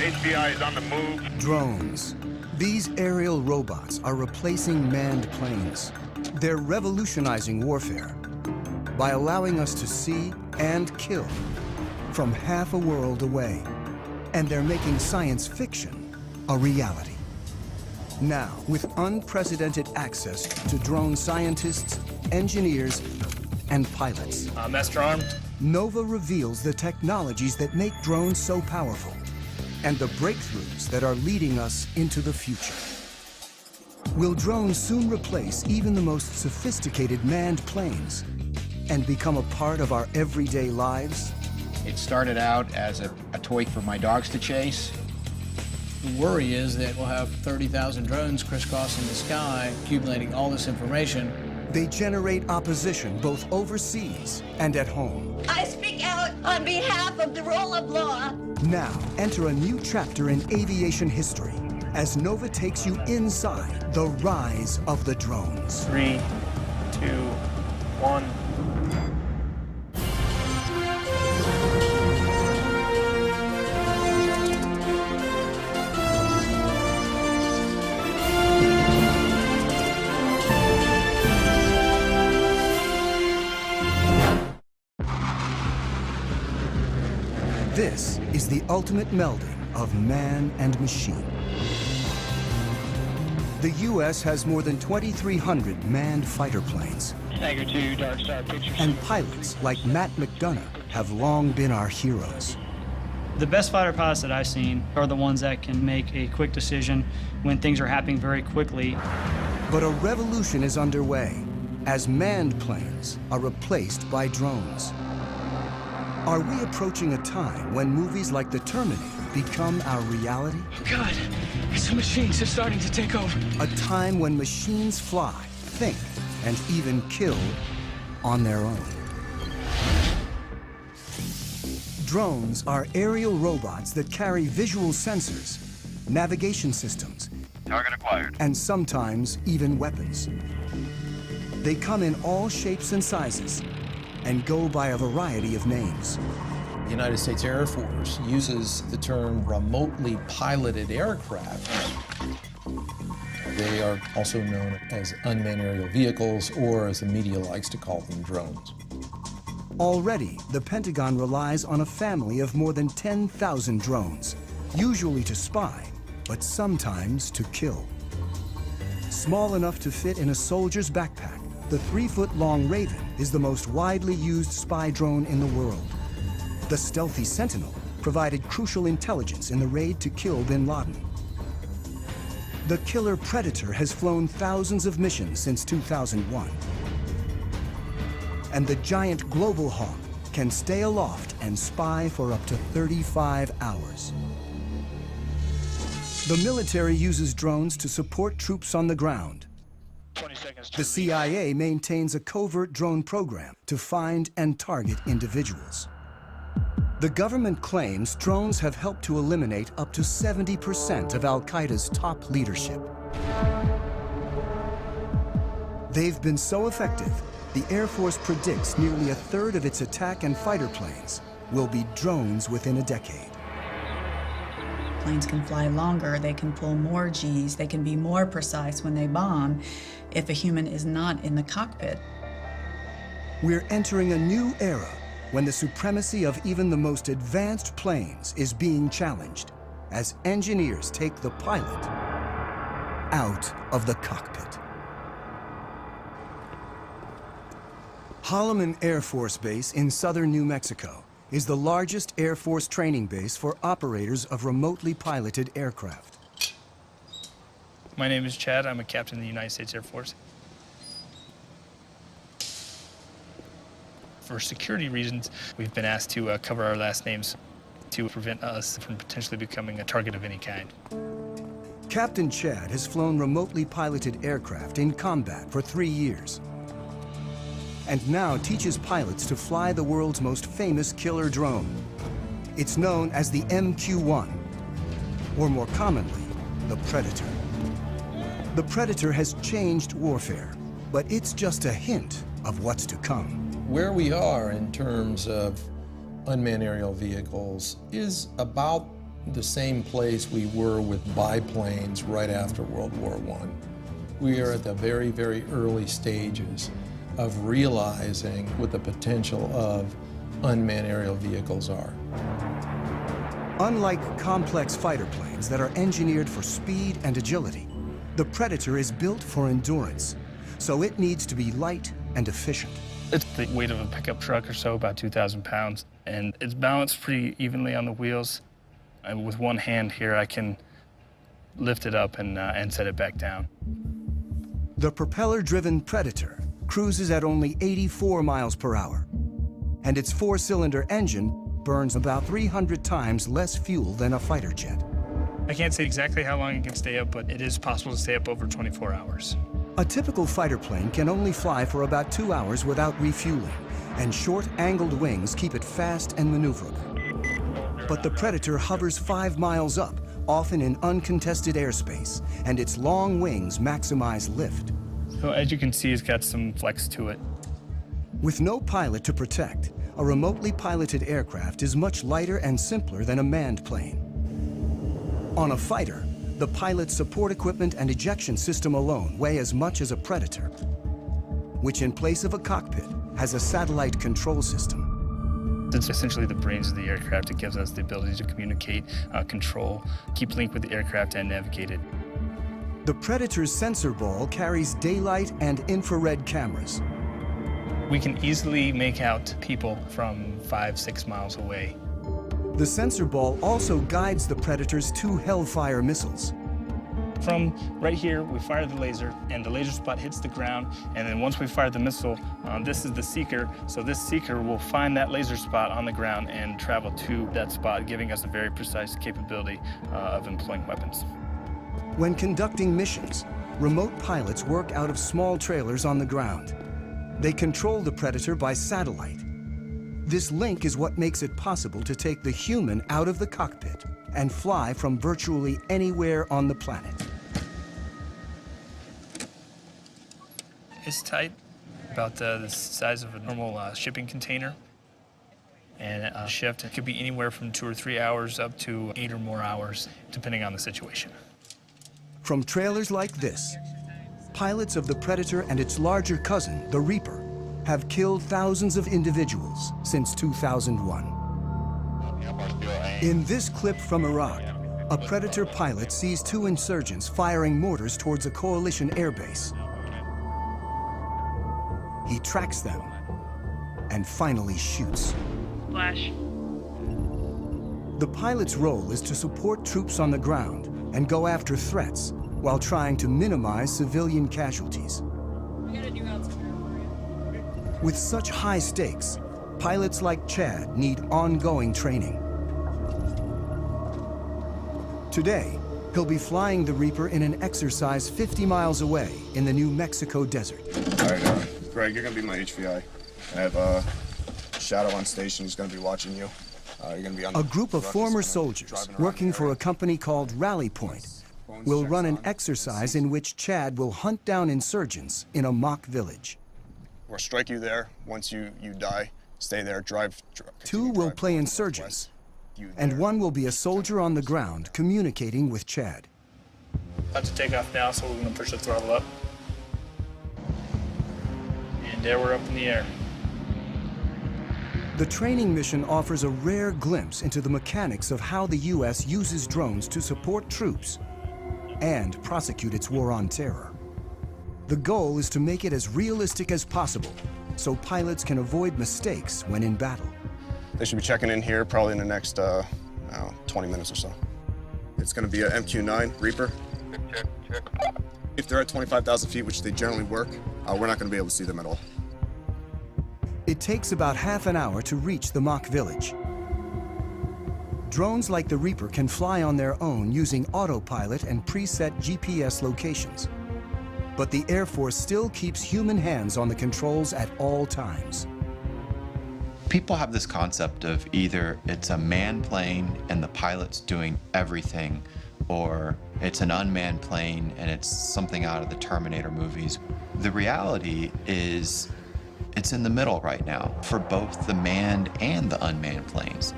HBI is on the move. Drones. These aerial robots are replacing manned planes. They're revolutionizing warfare by allowing us to see and kill from half a world away. And they're making science fiction a reality. Now, with unprecedented access to drone scientists, engineers, and pilots. Master armed. Nova reveals the technologies that make drones so powerful and the breakthroughs that are leading us into the future. Will drones soon replace even the most sophisticated manned planes and become a part of our everyday lives? It started out as a toy for my dogs to chase. The worry is that we'll have 30,000 drones crisscrossing the sky, accumulating all this information. They generate opposition both overseas and at home. I speak out on behalf of the rule of law. Now, enter a new chapter in aviation history as Nova takes you inside the rise of the drones. 3, 2, 1. This is the ultimate melding of man and machine. The U.S. has more than 2,300 manned fighter planes. Tiger 2, Dark Star Pictures. And pilots like Matt McDonough have long been our heroes. The best fighter pilots that I've seen are the ones that can make a quick decision when things are happening very quickly. But a revolution is underway as manned planes are replaced by drones. Are we approaching a time when movies like The Terminator become our reality? Oh God, some machines are starting to take over. A time when machines fly, think, and even kill on their own. Drones are aerial robots that carry visual sensors, navigation systems, Target acquired. and sometimes even weapons. They come in all shapes and sizes and go by a variety of names. The United States Air Force uses the term remotely piloted aircraft. They are also known as unmanned aerial vehicles, or as the media likes to call them, drones. Already, the Pentagon relies on a family of more than 10,000 drones, usually to spy, but sometimes to kill. Small enough to fit in a soldier's backpack, the 3-foot-long Raven is the most widely used spy drone in the world. The stealthy Sentinel provided crucial intelligence in the raid to kill bin Laden. The killer Predator has flown thousands of missions since 2001. And the giant Global Hawk can stay aloft and spy for up to 35 hours. The military uses drones to support troops on the ground. 20 seconds. The CIA maintains a covert drone program to find and target individuals. The government claims drones have helped to eliminate up to 70% of Al-Qaeda's top leadership. They've been so effective, the Air Force predicts nearly a third of its attack and fighter planes will be drones within a decade. Planes can fly longer, they can pull more Gs, they can be more precise when they bomb if a human is not in the cockpit. We're entering a new era when the supremacy of even the most advanced planes is being challenged as engineers take the pilot out of the cockpit. Holloman Air Force Base in southern New Mexico is the largest Air Force training base for operators of remotely piloted aircraft. My name is Chad. I'm a captain in the United States Air Force. For security reasons, we've been asked to cover our last names to prevent us from potentially becoming a target of any kind. Captain Chad has flown remotely piloted aircraft in combat for 3 years, and now teaches pilots to fly the world's most famous killer drone. It's known as the MQ-1, or more commonly, the Predator. The Predator has changed warfare, but it's just a hint of what's to come. Where we are in terms of unmanned aerial vehicles is about the same place we were with biplanes right after World War I. We are at the very, very early stages of realizing what the potential of unmanned aerial vehicles are. Unlike complex fighter planes that are engineered for speed and agility, the Predator is built for endurance, so it needs to be light and efficient. It's the weight of a pickup truck or so, about 2,000 pounds, and it's balanced pretty evenly on the wheels. And with one hand here, I can lift it up and set it back down. The propeller-driven Predator cruises at only 84 miles per hour, and its four-cylinder engine burns about 300 times less fuel than a fighter jet. I can't say exactly how long it can stay up, but it is possible to stay up over 24 hours. A typical fighter plane can only fly for about 2 hours without refueling, and short, angled wings keep it fast and maneuverable. But the Predator hovers 5 miles up, often in uncontested airspace, and its long wings maximize lift. So as you can see, it's got some flex to it. With no pilot to protect, a remotely piloted aircraft is much lighter and simpler than a manned plane. On a fighter, the pilot's support equipment and ejection system alone weigh as much as a Predator, which in place of a cockpit has a satellite control system. It's essentially the brains of the aircraft. It gives us the ability to communicate, control, keep link with the aircraft, and navigate it. The Predator's sensor ball carries daylight and infrared cameras. We can easily make out people from 5-6 miles away. The sensor ball also guides the Predator's 2 Hellfire missiles. From right here, we fire the laser, and the laser spot hits the ground, and then once we fire the missile, this is the seeker, so this seeker will find that laser spot on the ground and travel to that spot, giving us a very precise capability of employing weapons. When conducting missions, remote pilots work out of small trailers on the ground. They control the Predator by satellite. This link is what makes it possible to take the human out of the cockpit and fly from virtually anywhere on the planet. It's tight, about the size of a normal shipping container. And a shift, it could be anywhere from 2 or 3 hours up to 8 or more hours, depending on the situation. From trailers like this, pilots of the Predator and its larger cousin, the Reaper, have killed thousands of individuals since 2001. In this clip from Iraq, a Predator pilot sees 2 insurgents firing mortars towards a coalition airbase. He tracks them and finally shoots. Flash. The pilot's role is to support troops on the ground and go after threats while trying to minimize civilian casualties. With such high stakes, pilots like Chad need ongoing training. Today, he'll be flying the Reaper in an exercise 50 miles away in the New Mexico desert. All right, Greg, you're gonna be my HVI. I have Shadow on station. He's gonna be watching you. You're gonna be on a group of former soldiers working for a company called Rally Point will run an exercise in which Chad will hunt down insurgents in a mock village. We'll strike you there. Once you die, stay there, drive. 2 will play insurgents, and 1 will be a soldier on the ground communicating with Chad. About to take off now, so we're going to push the throttle up. And there we're up in the air. The training mission offers a rare glimpse into the mechanics of how the U.S. uses drones to support troops and prosecute its war on terror. The goal is to make it as realistic as possible so pilots can avoid mistakes when in battle. They should be checking in here probably in the next 20 minutes or so. It's going to be a MQ-9 Reaper. Check. If they're at 25,000 feet, which they generally work, we're not going to be able to see them at all. It takes about half an hour to reach the mock village. Drones like the Reaper can fly on their own using autopilot and preset GPS locations. But the Air Force still keeps human hands on the controls at all times. People have this concept of either it's a manned plane and the pilot's doing everything, or it's an unmanned plane and it's something out of the Terminator movies. The reality is it's in the middle right now for both the manned and the unmanned planes.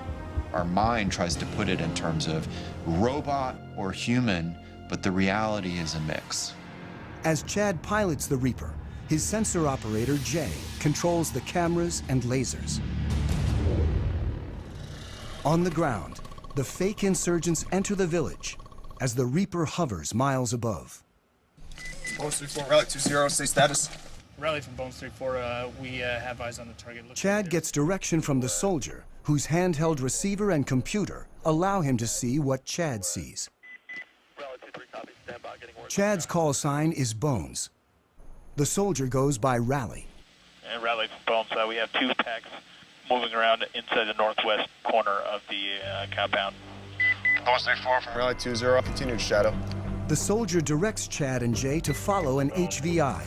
our mind tries to put it in terms of robot or human, but the reality is a mix. As Chad pilots the Reaper, his sensor operator, Jay, controls the cameras and lasers. On the ground, the fake insurgents enter the village as the Reaper hovers miles above. Bones 3-4, Rally 2-0, stay status. Rally from Bones 3-4, we have eyes on the target. Chad gets direction from the soldier, whose handheld receiver and computer allow him to see what Chad sees. Chad's call sign is Bones. The soldier goes by Rally. And Rally from Bones, we have 2 packs moving around inside the northwest corner of the compound. Bones 3-4 from Rally 2-0, continued shadow. The soldier directs Chad and Jay to follow an HVI,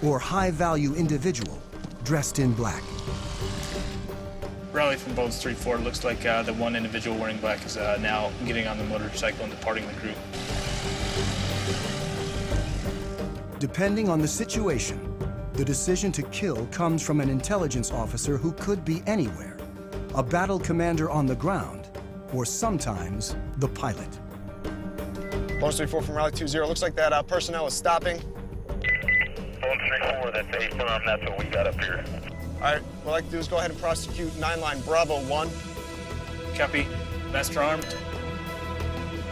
or high-value individual, dressed in black. Rally from Bones 3-4, looks like the one individual wearing black is now getting on the motorcycle and departing the group. Depending on the situation, the decision to kill comes from an intelligence officer who could be anywhere, a battle commander on the ground, or sometimes the pilot. Bones 3-4 from Rally 2-0, looks like that personnel is stopping. Bones 3-4, that's A-firm, that's what we got up here. All right, what I'd like to do is go ahead and prosecute 9-line Bravo 1. Copy. Master armed.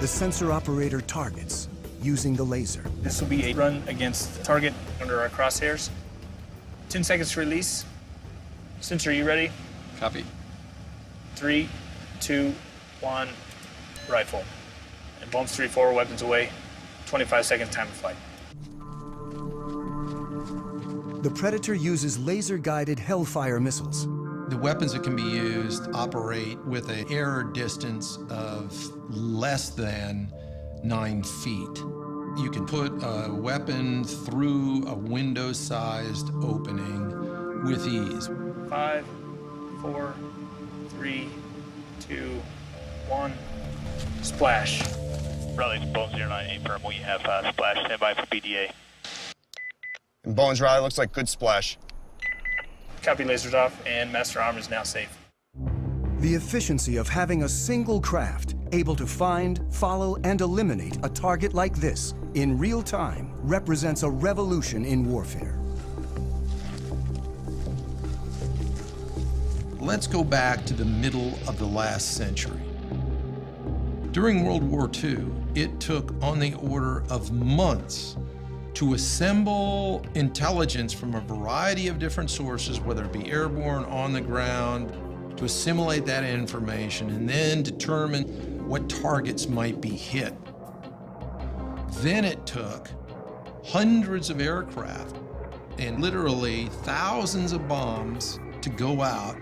The sensor operator targets using the laser. This will be a run against the target under our crosshairs. 10 seconds to release. Sensor, you ready? Copy. 3, 2, 1, rifle. And Bones 3-4, weapons away. 25 seconds time of flight. The Predator uses laser-guided Hellfire missiles. The weapons that can be used operate with an error distance of less than 9 feet. You can put a weapon through a window-sized opening with ease. 5, 4, 3, 2, 1, splash. Rally from Bones 09, A-firm, we have splash, standby for BDA. And Bones Rally looks like good splash. Copy, lasers off, and Master Arm is now safe. The efficiency of having a single craft able to find, follow, and eliminate a target like this in real time represents a revolution in warfare. Let's go back to the middle of the last century. During World War II, it took on the order of months to assemble intelligence from a variety of different sources, whether it be airborne, on the ground, to assimilate that information and then determine what targets might be hit. Then it took hundreds of aircraft and literally thousands of bombs to go out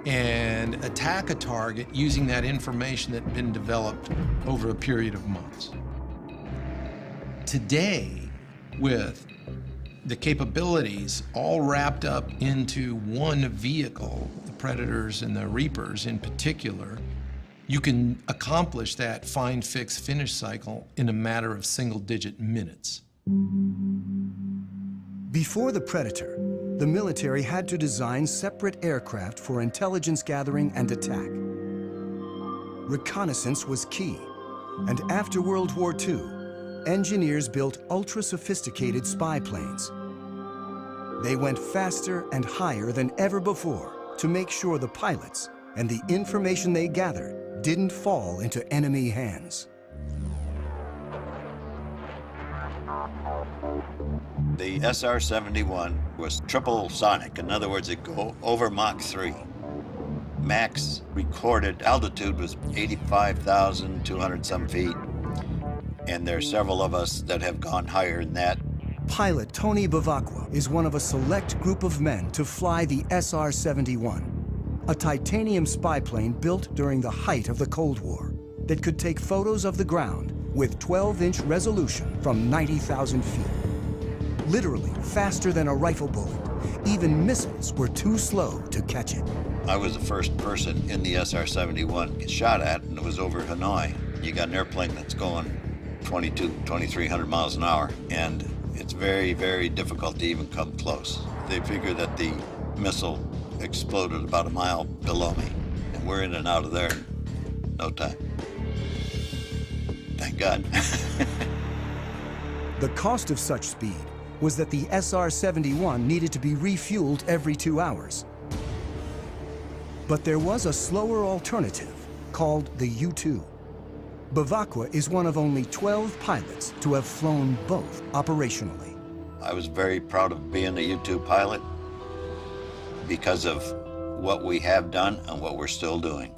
and attack a target using that information that had been developed over a period of months. Today, with the capabilities all wrapped up into one vehicle, the Predators and the Reapers in particular, you can accomplish that find, fix, finish cycle in a matter of single-digit minutes. Before the Predator, the military had to design separate aircraft for intelligence gathering and attack. Reconnaissance was key, and after World War II, engineers built ultra-sophisticated spy planes. They went faster and higher than ever before to make sure the pilots and the information they gathered didn't fall into enemy hands. The SR-71 was triple sonic. In other words, it go over Mach 3. Max recorded altitude was 85,200 some feet. And there are several of us that have gone higher than that. Pilot Tony Bavacqua is one of a select group of men to fly the SR-71, a titanium spy plane built during the height of the Cold War that could take photos of the ground with 12-inch resolution from 90,000 feet. Literally faster than a rifle bullet. Even missiles were too slow to catch it. I was the first person in the SR-71 to get shot at, and it was over Hanoi. You got an airplane that's going 2,300 miles an hour, and it's very, very difficult to even come close. They figure that the missile exploded about a mile below me, and we're in and out of there in no time. Thank God. The cost of such speed was that the SR-71 needed to be refueled every 2 hours. But there was a slower alternative called the U-2. Bavakwa is one of only 12 pilots to have flown both operationally. I was very proud of being a U-2 pilot because of what we have done and what we're still doing.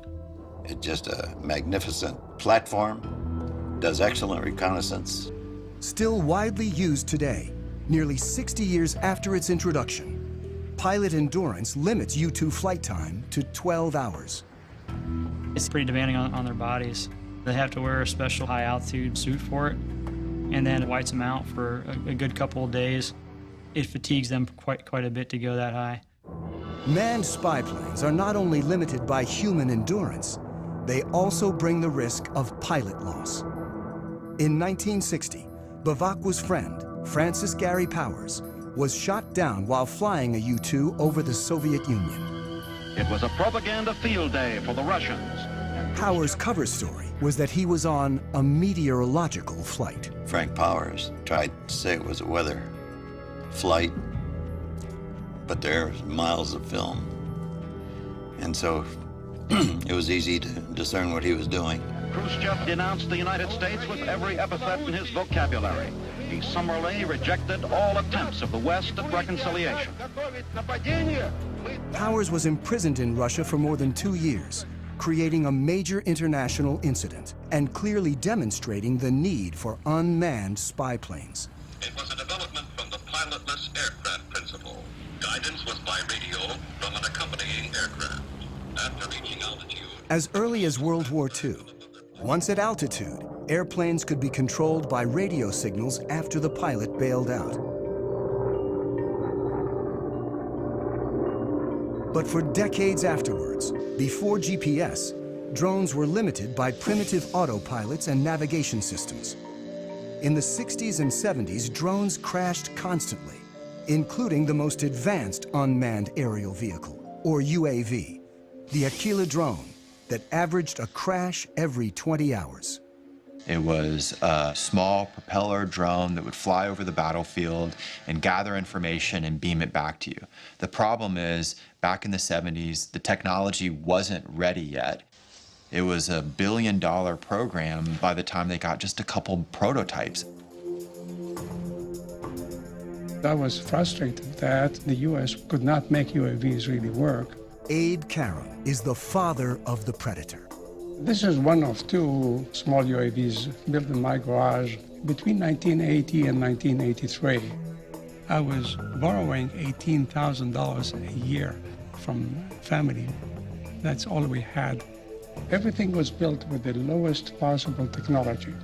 It's just a magnificent platform, does excellent reconnaissance. Still widely used today, nearly 60 years after its introduction, pilot endurance limits U-2 flight time to 12 hours. It's pretty demanding on their bodies. They have to wear a special high-altitude suit for it, and then it whites them out for a good couple of days. It fatigues them quite a bit to go that high. Manned spy planes are not only limited by human endurance, they also bring the risk of pilot loss. In 1960, Bavakwa's friend, Francis Gary Powers, was shot down while flying a U-2 over the Soviet Union. It was a propaganda field day for the Russians. Powers' cover story was that he was on a meteorological flight. Frank Powers tried to say it was a weather flight, but there was miles of film. And so it was easy to discern what he was doing. Khrushchev denounced the United States with every epithet in his vocabulary. He summarily rejected all attempts of the West at reconciliation. Powers was imprisoned in Russia for more than 2 years, creating a major international incident and clearly demonstrating the need for unmanned spy planes. It was a development from the pilotless aircraft principle. Guidance was by radio from an accompanying aircraft. After reaching altitude... As early as World War II, once at altitude, airplanes could be controlled by radio signals after the pilot bailed out. But for decades afterwards, before GPS, drones were limited by primitive autopilots and navigation systems. In the 60s and 70s, drones crashed constantly, including the most advanced unmanned aerial vehicle, or UAV, the Aquila drone, that averaged a crash every 20 hours. It was a small propeller drone that would fly over the battlefield and gather information and beam it back to you. The problem is, back in the 70s, the technology wasn't ready yet. It was a $1 billion program by the time they got just a couple prototypes. I was frustrated that the U.S. could not make UAVs really work. Abe Karam is the father of the Predator. This is one of 2 small UAVs built in my garage between 1980 and 1983. I was borrowing $18,000 a year from family. That's all we had. Everything was built with the lowest possible technology.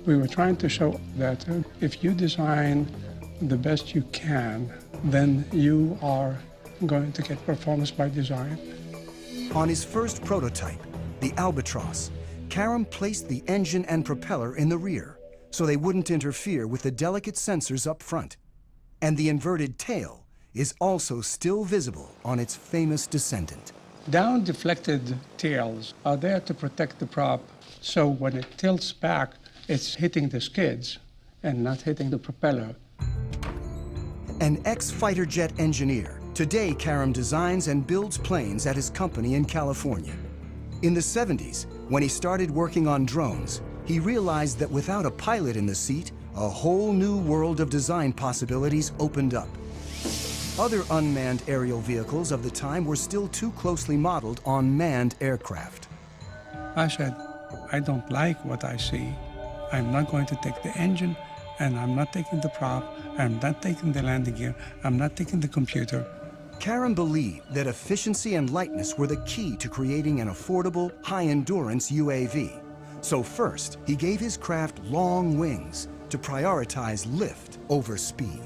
We were trying to show that if you design the best you can, then you are going to get performance by design. On his first prototype, the Albatross, Karam placed the engine and propeller in the rear so they wouldn't interfere with the delicate sensors up front. And the inverted tail is also still visible on its famous descendant. Down-deflected tails are there to protect the prop, so when it tilts back, it's hitting the skids and not hitting the propeller. An ex-fighter jet engineer, today Karam designs and builds planes at his company in California. In the 70s, when he started working on drones, he realized that without a pilot in the seat, a whole new world of design possibilities opened up. Other unmanned aerial vehicles of the time were still too closely modeled on manned aircraft. I said, I don't like what I see. I'm not going to take the engine, and I'm not taking the prop, I'm not taking the landing gear, I'm not taking the computer. Karam believed that efficiency and lightness were the key to creating an affordable, high-endurance UAV. So first, he gave his craft long wings to prioritize lift over speed.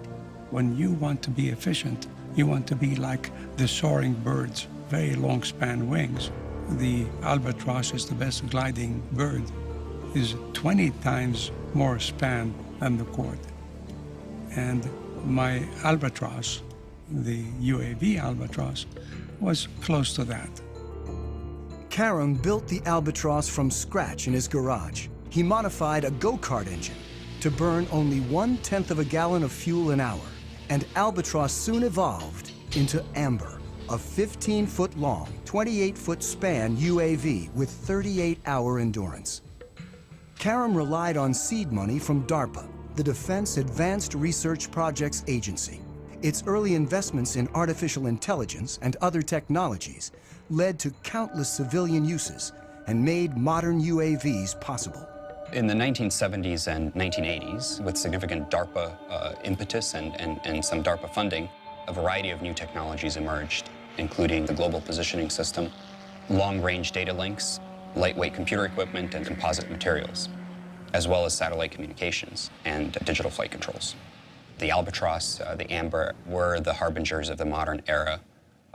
When you want to be efficient, you want to be like the soaring birds, very long span wings. The albatross is the best gliding bird, is 20 times more span than the cord. And my albatross, the UAV albatross, was close to that. Karam built the Albatross from scratch in his garage. He modified a go-kart engine to burn only 1/10 of a gallon of fuel an hour, and Albatross soon evolved into Amber, a 15-foot-long, 28-foot span UAV with 38-hour endurance. Karam relied on seed money from DARPA, the Defense Advanced Research Projects Agency. Its early investments in artificial intelligence and other technologies led to countless civilian uses and made modern UAVs possible. In the 1970s and 1980s, with significant DARPA impetus and some DARPA funding, a variety of new technologies emerged, including the Global Positioning System, long-range data links, lightweight computer equipment, and composite materials, as well as satellite communications and digital flight controls. The Albatross, the Amber, were the harbingers of the modern era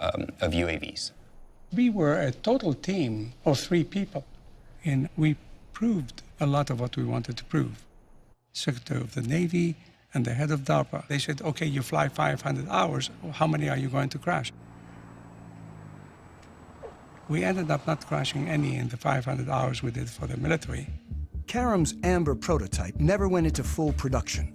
of UAVs. We were a total team of 3 people, and we proved a lot of what we wanted to prove. Secretary of the Navy and the head of DARPA, they said, okay, you fly 500 hours, how many are you going to crash? We ended up not crashing any in the 500 hours we did for the military. Karam's Amber prototype never went into full production.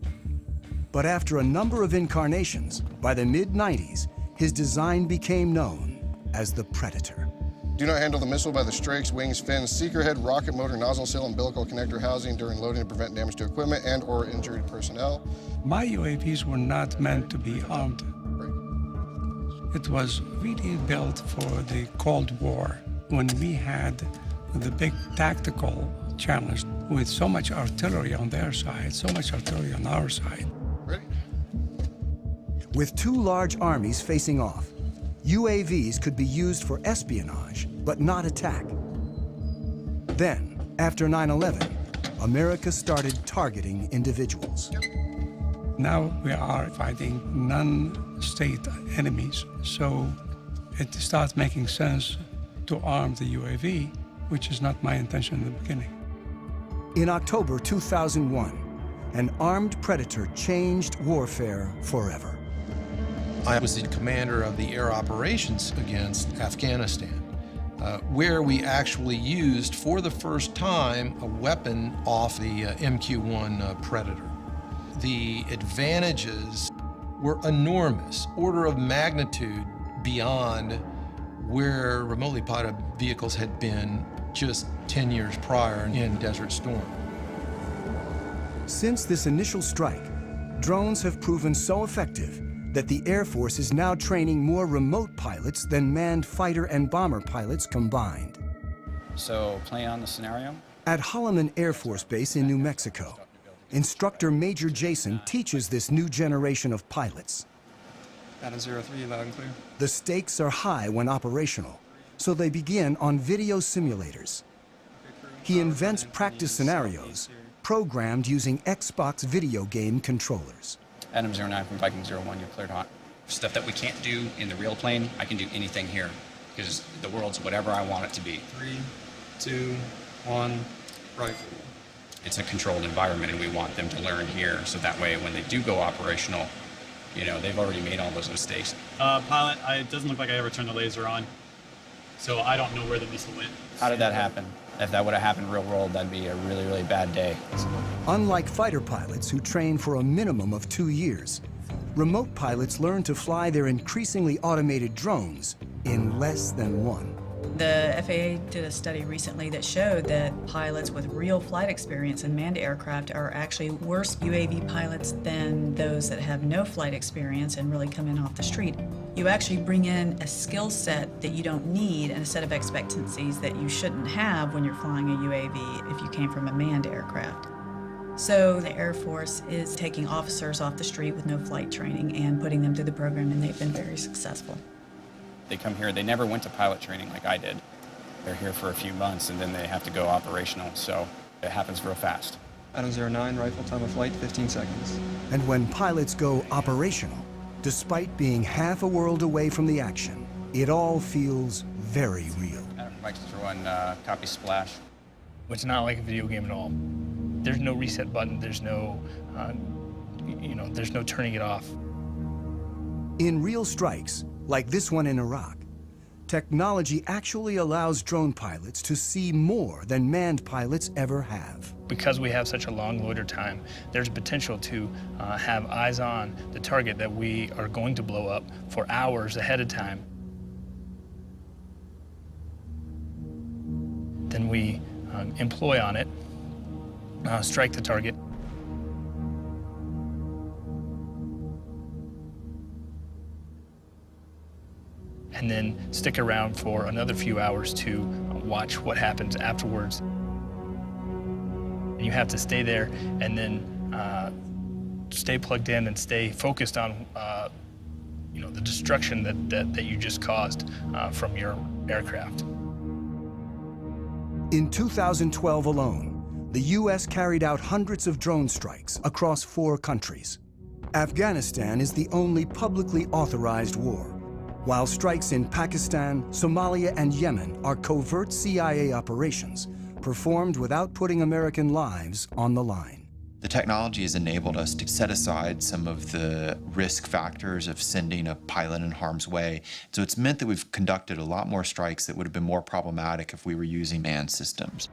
But after a number of incarnations, by the mid-90s, his design became known as the Predator. Do not handle the missile by the strakes, wings, fins, seeker head, rocket motor, nozzle seal, umbilical connector housing during loading to prevent damage to equipment and or injured personnel. My UAVs were not meant to be armed. It was really built for the Cold War, when we had the big tactical challenge with so much artillery on their side, so much artillery on our side. Ready? With 2 large armies facing off, UAVs could be used for espionage, but not attack. Then, after 9/11, America started targeting individuals. Now we are fighting non-state enemies, so it starts making sense to arm the UAV, which is not my intention in the beginning. In October 2001, an armed Predator changed warfare forever. I was the commander of the air operations against Afghanistan, where we actually used, for the first time, a weapon off the MQ-1 Predator. The advantages were enormous, order of magnitude beyond where remotely piloted vehicles had been just 10 years prior in Desert Storm. Since this initial strike, drones have proven so effective that the Air Force is now training more remote pilots than manned fighter and bomber pilots combined. So, playing on the scenario? At Holloman Air Force Base in New Mexico, instructor Major Jason teaches this new generation of pilots. Adam 03, loud and clear. The stakes are high when operational, so they begin on video simulators. He invents practice scenarios programmed using Xbox video game controllers. Adam 09 from Viking 01, you're cleared hot. Stuff that we can't do in the real plane, I can do anything here, because the world's whatever I want it to be. 3, 2, 1, rifle. It's a controlled environment, and we want them to learn here, so that way when they do go operational, you know, they've already made all those mistakes. Pilot, it doesn't look like I ever turned the laser on, so I don't know where the missile went. How did that happen? If that would have happened in real world, that'd be a really, really bad day. Unlike fighter pilots who train for a minimum of 2 years, remote pilots learn to fly their increasingly automated drones in less than 1. The FAA did a study recently that showed that pilots with real flight experience in manned aircraft are actually worse UAV pilots than those that have no flight experience and really come in off the street. You actually bring in a skill set that you don't need and a set of expectancies that you shouldn't have when you're flying a UAV if you came from a manned aircraft. So the Air Force is taking officers off the street with no flight training and putting them through the program, and they've been very successful. They come here, they never went to pilot training like I did. They're here for a few months and then they have to go operational, so it happens real fast. Adam 09, rifle, time of flight, 15 seconds. And when pilots go operational, despite being half a world away from the action, it all feels very real. Adam from Viking 01, copy splash. It's not like a video game at all. There's no reset button, there's no, there's no turning it off. In real strikes, like this one in Iraq, Technology actually allows drone pilots to see more than manned pilots ever have. Because we have such a long loiter time, there's potential to have eyes on the target that we are going to blow up for hours ahead of time. Then we employ on it, strike the target. And then stick around for another few hours to watch what happens afterwards. You have to stay there and then stay plugged in and stay focused on the destruction that you just caused from your aircraft. In 2012 alone, the U.S. carried out hundreds of drone strikes across 4 countries. Afghanistan is the only publicly authorized war, while strikes in Pakistan, Somalia, and Yemen are covert CIA operations performed without putting American lives on the line. The technology has enabled us to set aside some of the risk factors of sending a pilot in harm's way. So it's meant that we've conducted a lot more strikes that would have been more problematic if we were using manned systems.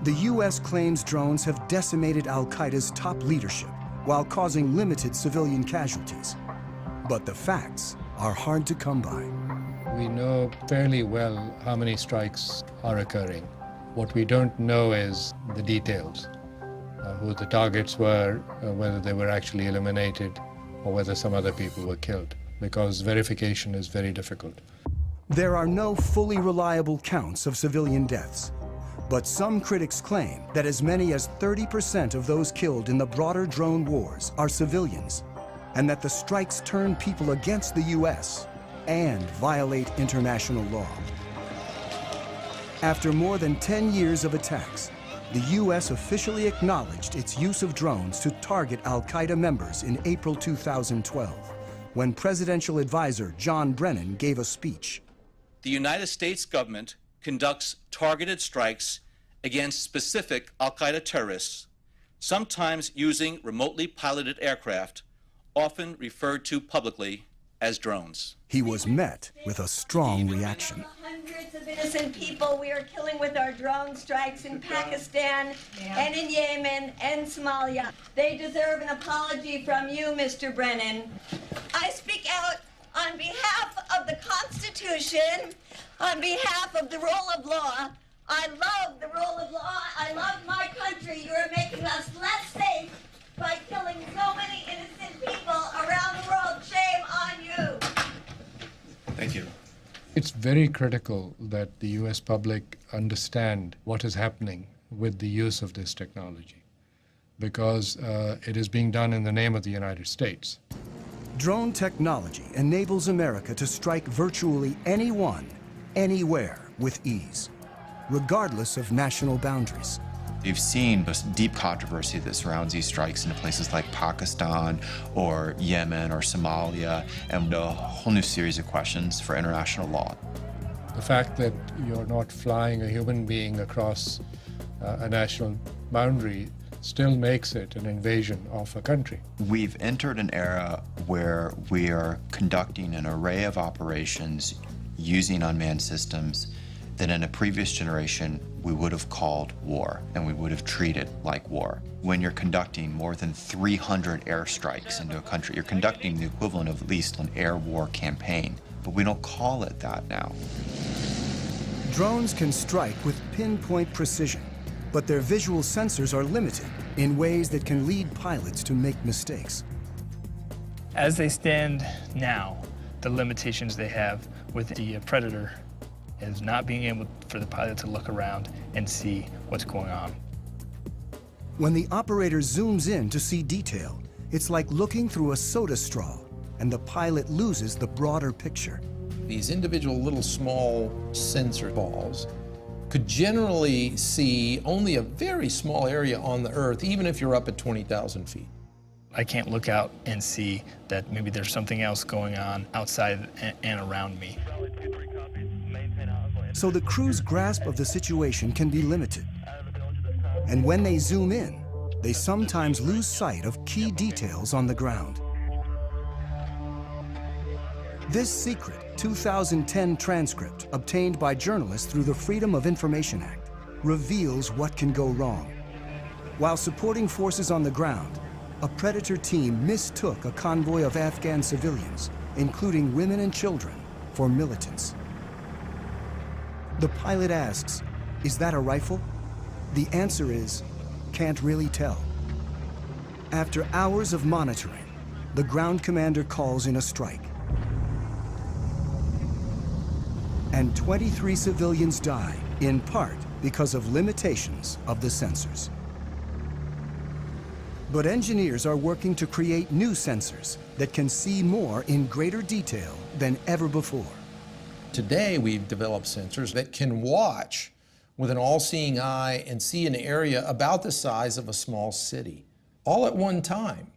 The U.S. claims drones have decimated al-Qaeda's top leadership while causing limited civilian casualties. But the facts are hard to come by. We know fairly well how many strikes are occurring. What we don't know is the details, who the targets were, whether they were actually eliminated, or whether some other people were killed, because verification is very difficult. There are no fully reliable counts of civilian deaths, but some critics claim that as many as 30% of those killed in the broader drone wars are civilians, and that the strikes turn people against the U.S. and violate international law. After more than 10 years of attacks, the U.S. officially acknowledged its use of drones to target al-Qaeda members in April 2012, when presidential advisor John Brennan gave a speech. The United States government conducts targeted strikes against specific al-Qaeda terrorists, sometimes using remotely piloted aircraft, often referred to publicly as drones. He was met with a strong reaction. Hundreds of innocent people we are killing with our drone strikes in Pakistan and in Yemen and Somalia. They deserve an apology from you, Mr. Brennan. I speak out on behalf of the Constitution, on behalf of the rule of law. I love the rule of law. I love my country. You are making us less safe by killing so many innocent people around the world. Shame on you. Thank you. It's very critical that the U.S. public understand what is happening with the use of this technology, because it is being done in the name of the United States. Drone technology enables America to strike virtually anyone, anywhere with ease, regardless of national boundaries. You've seen this deep controversy that surrounds these strikes into places like Pakistan or Yemen or Somalia, and a whole new series of questions for international law. The fact that you're not flying a human being across a national boundary still makes it an invasion of a country. We've entered an era where we are conducting an array of operations using unmanned systems that in a previous generation we would have called war, and we would have treated like war. When you're conducting more than 300 airstrikes into a country, you're conducting the equivalent of at least an air war campaign, but we don't call it that now. Drones can strike with pinpoint precision, but their visual sensors are limited in ways that can lead pilots to make mistakes. As they stand now, the limitations they have with the Predator is not being able for the pilot to look around and see what's going on. When the operator zooms in to see detail, it's like looking through a soda straw, and the pilot loses the broader picture. These individual little small sensor balls could generally see only a very small area on the Earth, even if you're up at 20,000 feet. I can't look out and see that maybe there's something else going on outside and around me. So the crew's grasp of the situation can be limited. And when they zoom in, they sometimes lose sight of key details on the ground. This secret 2010 transcript, obtained by journalists through the Freedom of Information Act, reveals what can go wrong. While supporting forces on the ground, a Predator team mistook a convoy of Afghan civilians, including women and children, for militants. The pilot asks, "Is that a rifle?" The answer is, "Can't really tell." After hours of monitoring, the ground commander calls in a strike. And 23 civilians die, in part because of limitations of the sensors. But engineers are working to create new sensors that can see more in greater detail than ever before. Today, we've developed sensors that can watch with an all-seeing eye and see an area about the size of a small city, all at one time.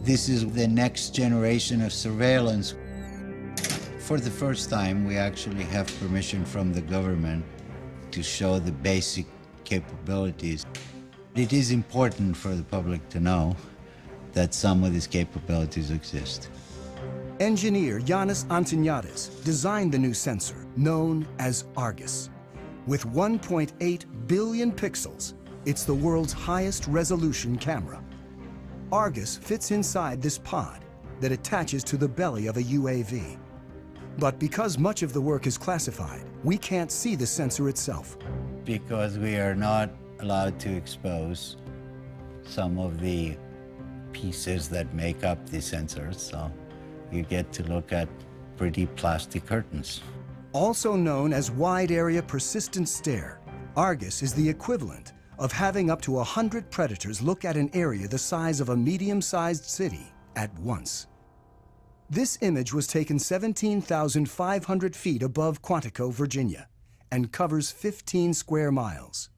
This is the next generation of surveillance. For the first time, we actually have permission from the government to show the basic capabilities. It is important for the public to know that some of these capabilities exist. Engineer Yanis Antoniadis designed the new sensor, known as Argus. With 1.8 billion pixels, it's the world's highest resolution camera. Argus fits inside this pod that attaches to the belly of a UAV. But because much of the work is classified, we can't see the sensor itself. Because we are not allowed to expose some of the pieces that make up the sensors, so you get to look at pretty plastic curtains. Also known as Wide Area Persistent Stare, Argus is the equivalent of having up to 100 predators look at an area the size of a medium-sized city at once. This image was taken 17,500 feet above Quantico, Virginia, and covers 15 square miles.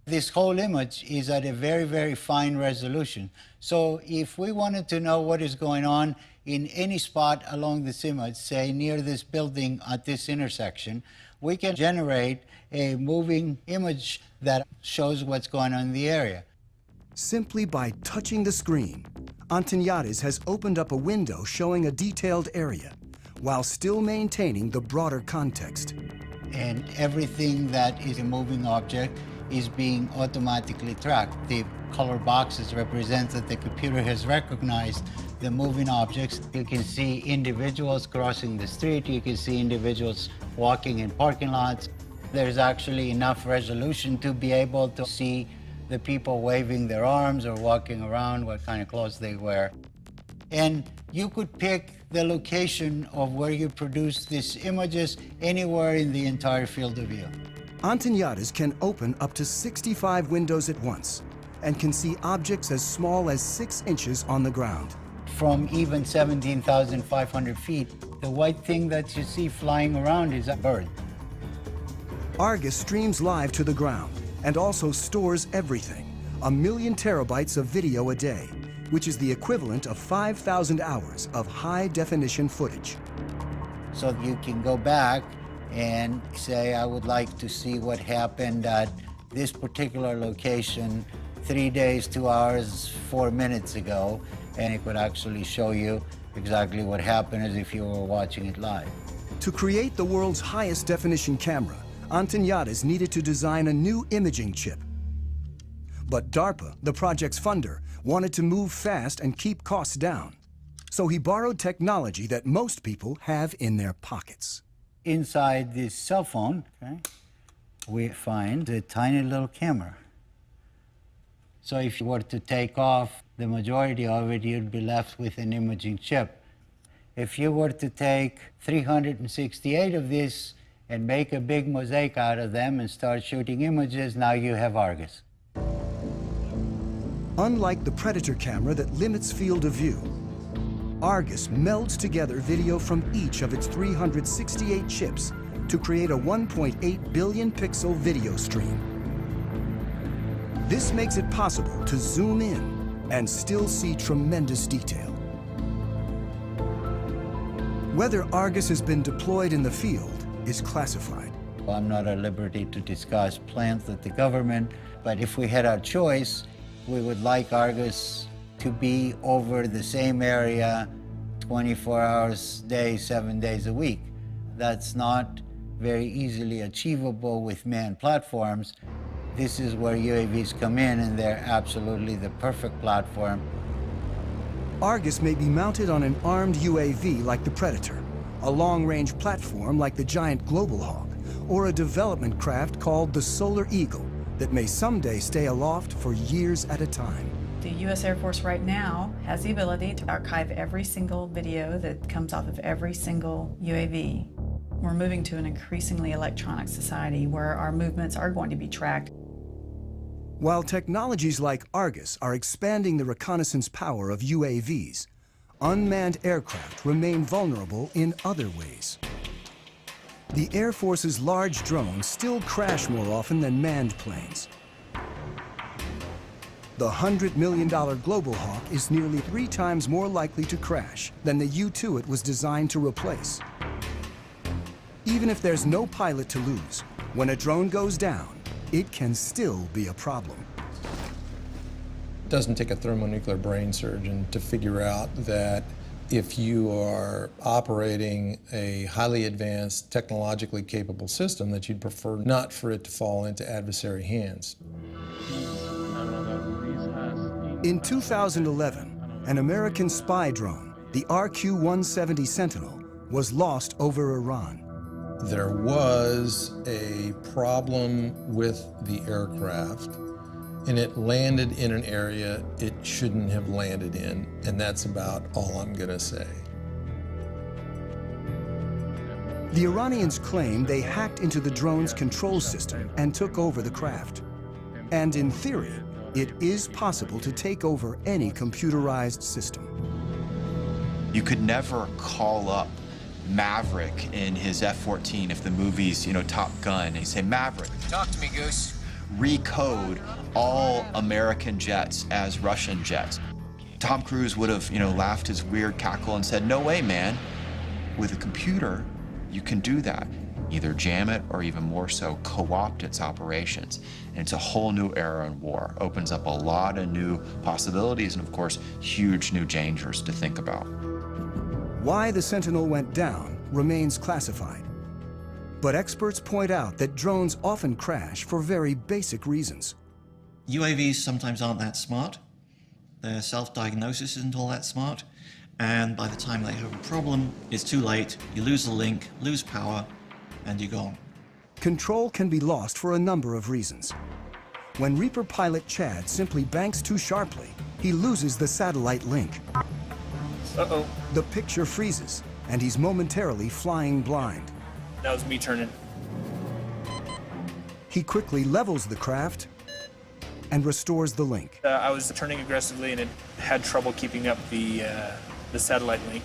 This whole image is at a very, very fine resolution. So if we wanted to know what is going on in any spot along this image, say near this building at this intersection, we can generate a moving image that shows what's going on in the area. Simply by touching the screen, Antoniadis has opened up a window showing a detailed area, while still maintaining the broader context. And everything that is a moving object is being automatically tracked. The color boxes represent that the computer has recognized the moving objects. You can see individuals crossing the street. You can see individuals walking in parking lots. There's actually enough resolution to be able to see the people waving their arms or walking around, what kind of clothes they wear. And you could pick the location of where you produce these images anywhere in the entire field of view. Antoniadis can open up to 65 windows at once and can see objects as small as 6 inches on the ground. From even 17,500 feet, the white thing that you see flying around is a bird. Argus streams live to the ground and also stores everything, 1 million terabytes of video a day, which is the equivalent of 5,000 hours of high-definition footage. So you can go back and say, I would like to see what happened at this particular location 3 days, 2 hours, 4 minutes ago, and it would actually show you exactly what happened as if you were watching it live. To create the world's highest definition camera, Antoniadis needed to design a new imaging chip. But DARPA, the project's funder, wanted to move fast and keep costs down. So he borrowed technology that most people have in their pockets. Inside this cell phone, we find a tiny little camera. So if you were to take off the majority of it, you'd be left with an imaging chip. If you were to take 368 of these and make a big mosaic out of them and start shooting images, now you have Argus. Unlike the Predator camera that limits field of view, Argus melds together video from each of its 368 chips to create a 1.8 billion pixel video stream. This makes it possible to zoom in and still see tremendous detail. Whether Argus has been deployed in the field is classified. I'm not at liberty to discuss plans with the government, but if we had our choice, we would like Argus to be over the same area 24 hours a day, 7 days a week. That's not very easily achievable with manned platforms. This is where UAVs come in, and they're absolutely the perfect platform. Argus may be mounted on an armed UAV like the Predator, a long-range platform like the giant Global Hawk, or a development craft called the Solar Eagle that may someday stay aloft for years at a time. The U.S. Air Force right now has the ability to archive every single video that comes off of every single UAV. We're moving to an increasingly electronic society where our movements are going to be tracked. While technologies like Argus are expanding the reconnaissance power of UAVs, unmanned aircraft remain vulnerable in other ways. The Air Force's large drones still crash more often than manned planes. The $100 million Global Hawk is nearly 3 times more likely to crash than the U-2 it was designed to replace. Even if there's no pilot to lose, when a drone goes down, it can still be a problem. It doesn't take a thermonuclear brain surgeon to figure out that if you are operating a highly advanced, technologically capable system, that you'd prefer not for it to fall into adversary hands. In 2011, an American spy drone, the RQ-170 Sentinel, was lost over Iran. There was a problem with the aircraft, and it landed in an area it shouldn't have landed in, and that's about all I'm gonna say. The Iranians claim they hacked into the drone's control system and took over the craft. And in theory, it is possible to take over any computerized system. You could never call up Maverick in his F-14 if the movie's, Top Gun, and you say, Maverick, talk to me, Goose. Recode all American jets as Russian jets. Tom Cruise would have, laughed his weird cackle and said, no way, man. With a computer, you can do that. Either jam it or even more so, co-opt its operations. And it's a whole new era in war. Opens up a lot of new possibilities and, of course, huge new dangers to think about. Why the Sentinel went down remains classified. But experts point out that drones often crash for very basic reasons. UAVs sometimes aren't that smart. Their self-diagnosis isn't all that smart. And by the time they have a problem, it's too late. You lose the link, lose power, and you're gone. Control can be lost for a number of reasons. When Reaper pilot Chad simply banks too sharply, he loses the satellite link. Uh-oh. The picture freezes, and he's momentarily flying blind. That was me turning. He quickly levels the craft and restores the link. I was turning aggressively, and it had trouble keeping up the satellite link.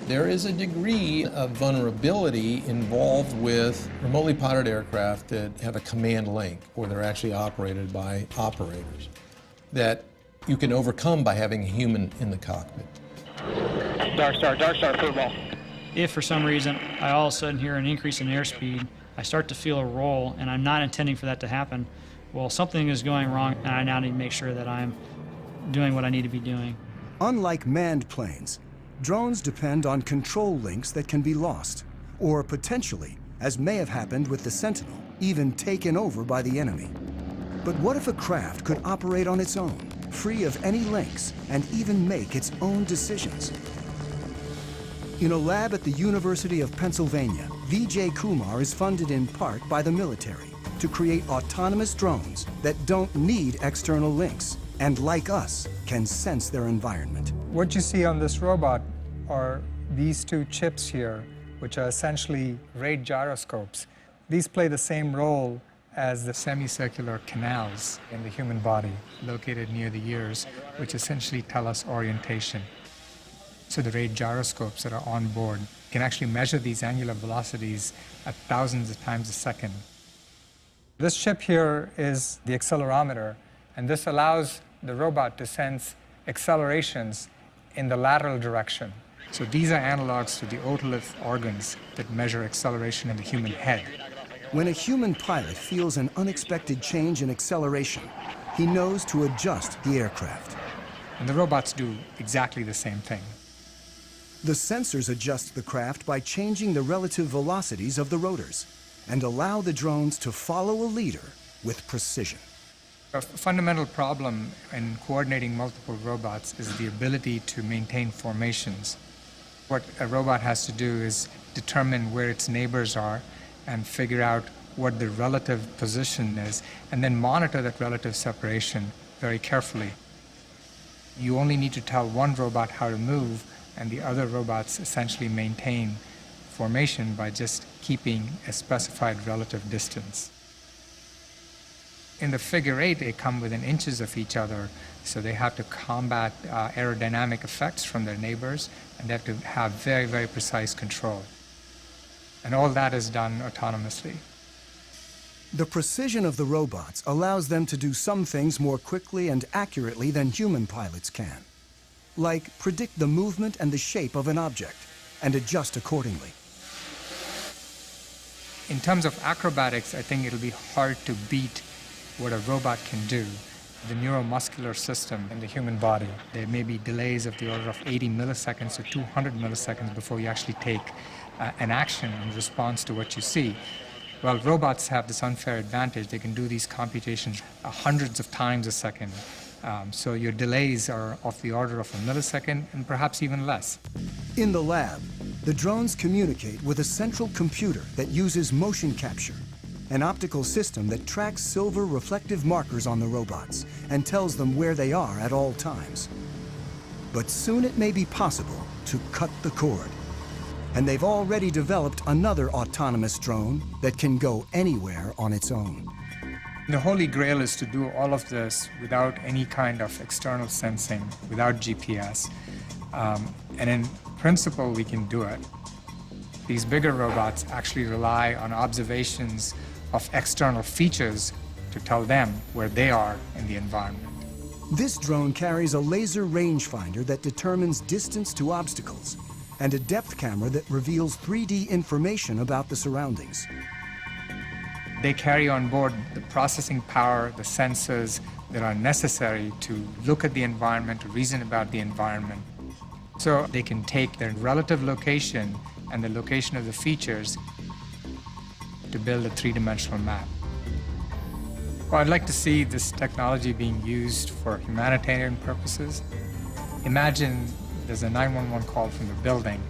There is a degree of vulnerability involved with remotely piloted aircraft that have a command link, or they're actually operated by operators, that you can overcome by having a human in the cockpit. Dark Star, football. If for some reason I all of a sudden hear an increase in airspeed, I start to feel a roll, and I'm not intending for that to happen, well, something is going wrong, and I now need to make sure that I'm doing what I need to be doing. Unlike manned planes, drones depend on control links that can be lost, or potentially, as may have happened with the Sentinel, even taken over by the enemy. But what if a craft could operate on its own, free of any links, and even make its own decisions? In a lab at the University of Pennsylvania, Vijay Kumar is funded in part by the military to create autonomous drones that don't need external links and, like us, can sense their environment. What you see on this robot are these two chips here, which are essentially rate gyroscopes. These play the same role as the semicircular canals in the human body located near the ears, which essentially tell us orientation. So the rate gyroscopes that are on board can actually measure these angular velocities at thousands of times a second. This chip here is the accelerometer, and this allows the robot to sense accelerations in the lateral direction. So these are analogs to the otolith organs that measure acceleration in the human head. When a human pilot feels an unexpected change in acceleration, he knows to adjust the aircraft. And the robots do exactly the same thing. The sensors adjust the craft by changing the relative velocities of the rotors and allow the drones to follow a leader with precision. A fundamental problem in coordinating multiple robots is the ability to maintain formations. What a robot has to do is determine where its neighbors are and figure out what the relative position is, and then monitor that relative separation very carefully. You only need to tell one robot how to move, and the other robots essentially maintain formation by just keeping a specified relative distance. In the figure eight, they come within inches of each other, so they have to combat aerodynamic effects from their neighbors, and they have to have very, very precise control. And all that is done autonomously. The precision of the robots allows them to do some things more quickly and accurately than human pilots can, like predict the movement and the shape of an object and adjust accordingly. In terms of acrobatics, I think it'll be hard to beat what a robot can do. The neuromuscular system in the human body, there may be delays of the order of 80 milliseconds to 200 milliseconds before you actually take an action in response to what you see. Well, robots have this unfair advantage. They can do these computations hundreds of times a second. So your delays are of the order of a millisecond and perhaps even less. In the lab, the drones communicate with a central computer that uses motion capture, an optical system that tracks silver reflective markers on the robots and tells them where they are at all times. But soon it may be possible to cut the cord. And they've already developed another autonomous drone that can go anywhere on its own. The holy grail is to do all of this without any kind of external sensing, without GPS. And in principle, we can do it. These bigger robots actually rely on observations of external features to tell them where they are in the environment. This drone carries a laser rangefinder that determines distance to obstacles and a depth camera that reveals 3D information about the surroundings. They carry on board the processing power, the sensors that are necessary to look at the environment, to reason about the environment. So they can take their relative location and the location of the features to build a three-dimensional map. Well, I'd like to see this technology being used for humanitarian purposes. Imagine there's a 911 call from the building.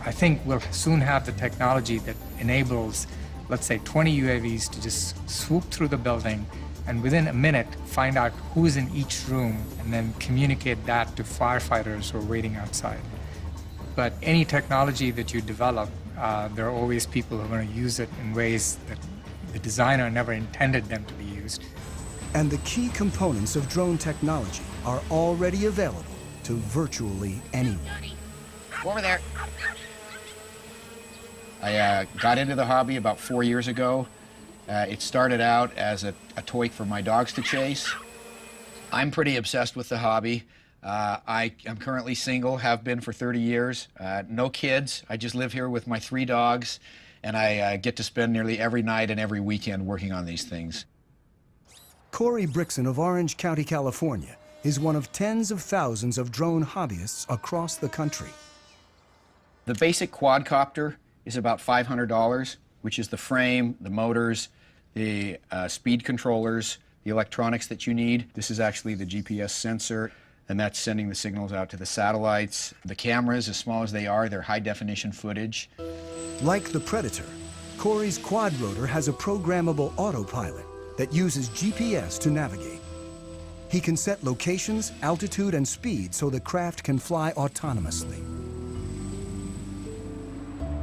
I think we'll soon have the technology that enables, let's say, 20 UAVs to just swoop through the building and within a minute find out who's in each room and then communicate that to firefighters who are waiting outside. But any technology that you develop, there are always people who are going to use it in ways that the designer never intended them to be used. And the key components of drone technology are already available to virtually anyone. Over there. I got into the hobby about 4 years ago. It started out as a toy for my dogs to chase. I'm pretty obsessed with the hobby. I am currently single, have been for 30 years. No kids. I just live here with my 3 dogs, and I get to spend nearly every night and every weekend working on these things. Corey Brixon of Orange County, California, is one of tens of thousands of drone hobbyists across the country. The basic quadcopter is about $500, which is the frame, the motors, the speed controllers, the electronics that you need. This is actually the GPS sensor, and that's sending the signals out to the satellites. The cameras, as small as they are, they're high-definition footage. Like the Predator, Corey's quadrotor has a programmable autopilot that uses GPS to navigate. He can set locations, altitude, and speed so the craft can fly autonomously.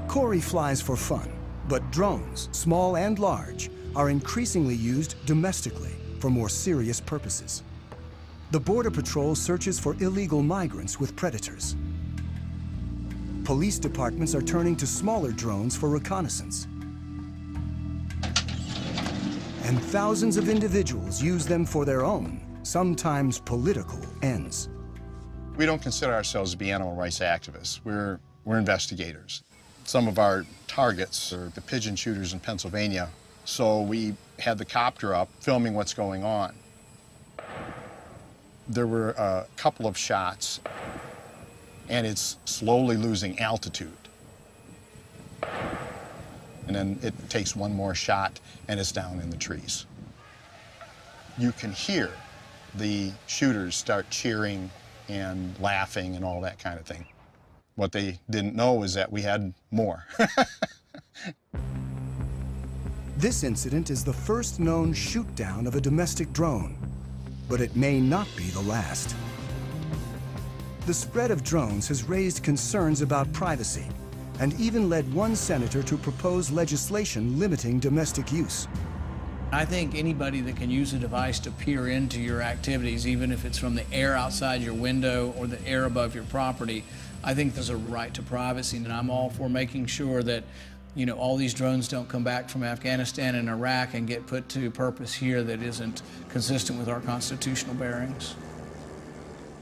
Corey flies for fun, but drones, small and large, are increasingly used domestically for more serious purposes. The Border Patrol searches for illegal migrants with Predators. Police departments are turning to smaller drones for reconnaissance. And thousands of individuals use them for their own, sometimes political, ends. We don't consider ourselves to be animal rights activists. We're investigators. Some of our targets are the pigeon shooters in Pennsylvania, so we had the copter up filming what's going on. There were a couple of shots and it's slowly losing altitude. And then it takes one more shot, and it's down in the trees. You can hear the shooters start cheering and laughing and all that kind of thing. What they didn't know is that we had more. This incident is the first known shoot-down of a domestic drone, but it may not be the last. The spread of drones has raised concerns about privacy and even led one senator to propose legislation limiting domestic use. I think anybody that can use a device to peer into your activities, even if it's from the air outside your window or the air above your property, I think there's a right to privacy, and I'm all for making sure that all these drones don't come back from Afghanistan and Iraq and get put to purpose here that isn't consistent with our constitutional bearings.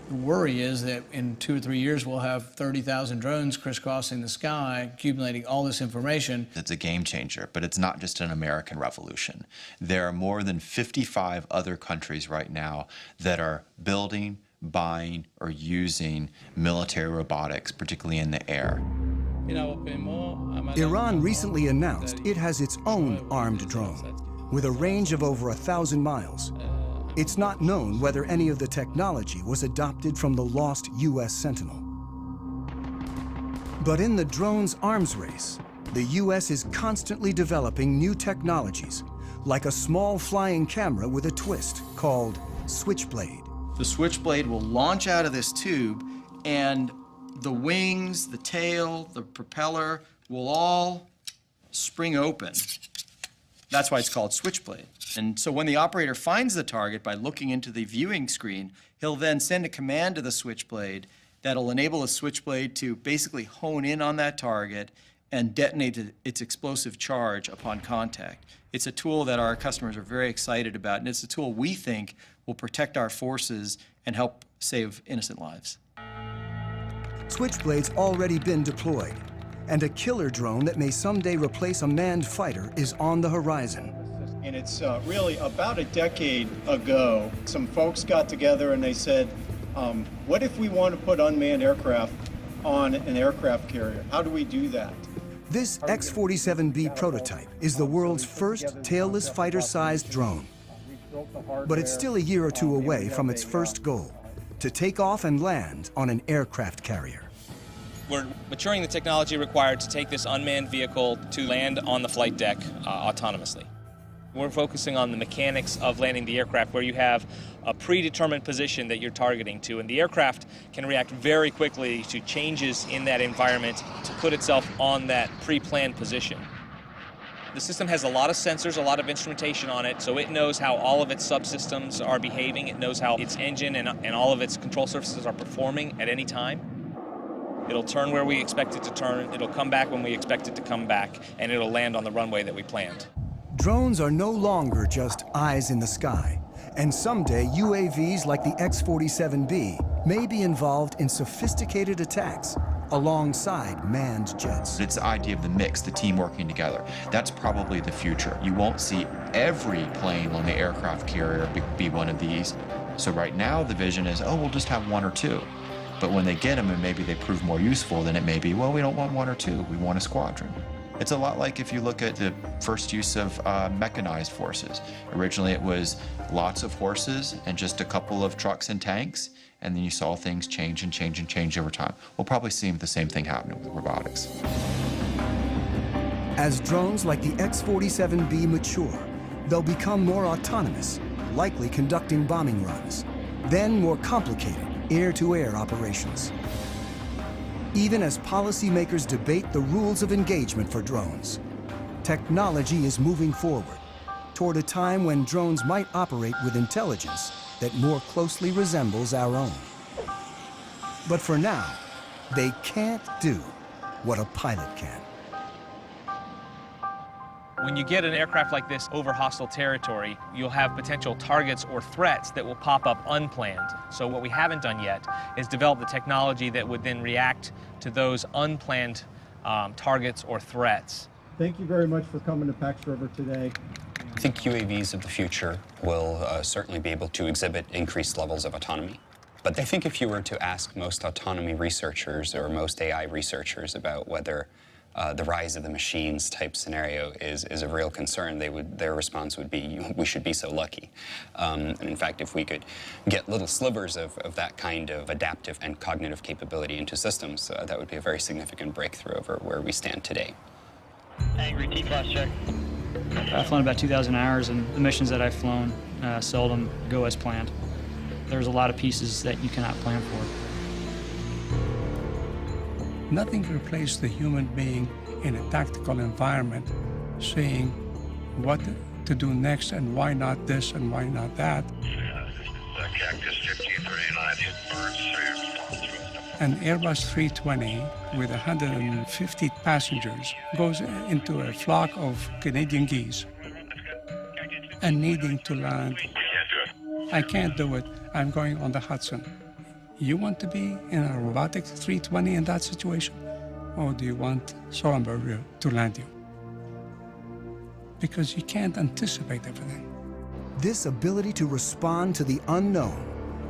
The worry is that in 2 or 3 years, we'll have 30,000 drones crisscrossing the sky, accumulating all this information. It's a game changer, but it's not just an American revolution. There are more than 55 other countries right now that are building, buying, or using military robotics, particularly in the air. Iran recently announced it has its own armed drone with a range of over 1,000 miles. It's not known whether any of the technology was adopted from the lost U.S. Sentinel. But in the drone's arms race, the U.S. is constantly developing new technologies, like a small flying camera with a twist called Switchblade. The Switchblade will launch out of this tube, and the wings, the tail, the propeller will all spring open. That's why it's called Switchblade. And so when the operator finds the target by looking into the viewing screen, he'll then send a command to the Switchblade that'll enable the Switchblade to basically hone in on that target and detonate its explosive charge upon contact. It's a tool that our customers are very excited about, and it's a tool we think will protect our forces and help save innocent lives. Switchblade's already been deployed, and a killer drone that may someday replace a manned fighter is on the horizon. And it's really about a decade ago, some folks got together and they said, what if we want to put unmanned aircraft on an aircraft carrier? How do we do that? This X-47B prototype is the world's first tailless fighter-sized drone. But it's still a year or two away from its first goal, to take off and land on an aircraft carrier. We're maturing the technology required to take this unmanned vehicle to land on the flight deck autonomously. We're focusing on the mechanics of landing the aircraft, where you have a predetermined position that you're targeting to, and the aircraft can react very quickly to changes in that environment to put itself on that pre-planned position. The system has a lot of sensors, a lot of instrumentation on it, so it knows how all of its subsystems are behaving. It knows how its engine and all of its control surfaces are performing at any time. It'll turn where we expect it to turn, it'll come back when we expect it to come back, and it'll land on the runway that we planned. Drones are no longer just eyes in the sky, and someday UAVs like the X-47B may be involved in sophisticated attacks alongside manned jets. It's the idea of the mix, the team working together. That's probably the future. You won't see every plane on the aircraft carrier be one of these. So right now the vision is, oh, we'll just have 1 or 2. But when they get them and maybe they prove more useful, then it may be, well, we don't want 1 or 2, we want a squadron. It's a lot like if you look at the first use of mechanized forces. Originally it was lots of horses and just a couple of trucks and tanks, and then you saw things change and change and change over time. We'll probably see the same thing happening with robotics. As drones like the X-47B mature, they'll become more autonomous, likely conducting bombing runs, then more complicated air-to-air operations. Even as policymakers debate the rules of engagement for drones, technology is moving forward toward a time when drones might operate with intelligence that more closely resembles our own. But for now, they can't do what a pilot can. When you get an aircraft like this over hostile territory, you'll have potential targets or threats that will pop up unplanned. So what we haven't done yet is develop the technology that would then react to those unplanned targets or threats. Thank you very much for coming to Pax River today. I think UAVs of the future will certainly be able to exhibit increased levels of autonomy. But I think if you were to ask most autonomy researchers or most AI researchers about whether the rise of the machines type scenario is a real concern, their response would be, we should be so lucky. And in fact, if we could get little slivers of that kind of adaptive and cognitive capability into systems, that would be a very significant breakthrough over where we stand today. Angry T-class check. I've flown about 2,000 hours, and the missions that I've flown seldom go as planned. There's a lot of pieces that you cannot plan for. Nothing replaces the human being in a tactical environment, seeing what to do next and why not this and why not that. An Airbus 320 with 150 passengers goes into a flock of Canadian geese and needing to land. I can't do it. I'm going on the Hudson. You want to be in a robotic 320 in that situation? Or do you want Sullenberger to land you? Because you can't anticipate everything. This ability to respond to the unknown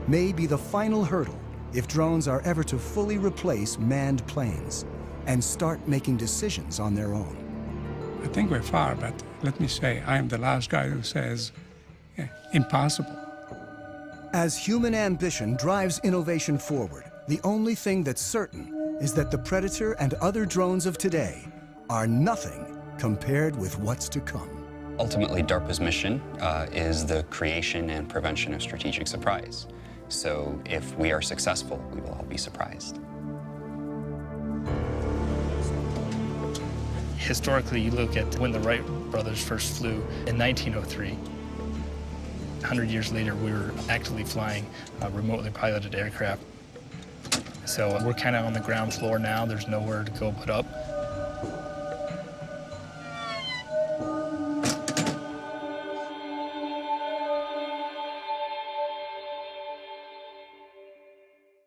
may be the final hurdle if drones are ever to fully replace manned planes and start making decisions on their own. I think we're far, but let me say, I am the last guy who says, impossible. As human ambition drives innovation forward, the only thing that's certain is that the Predator and other drones of today are nothing compared with what's to come. Ultimately, DARPA's mission is the creation and prevention of strategic surprise. So if we are successful, we will all be surprised. Historically, you look at when the Wright brothers first flew in 1903. 100 years later, we were actually flying remotely piloted aircraft. So we're kind of on the ground floor now. There's nowhere to go but up.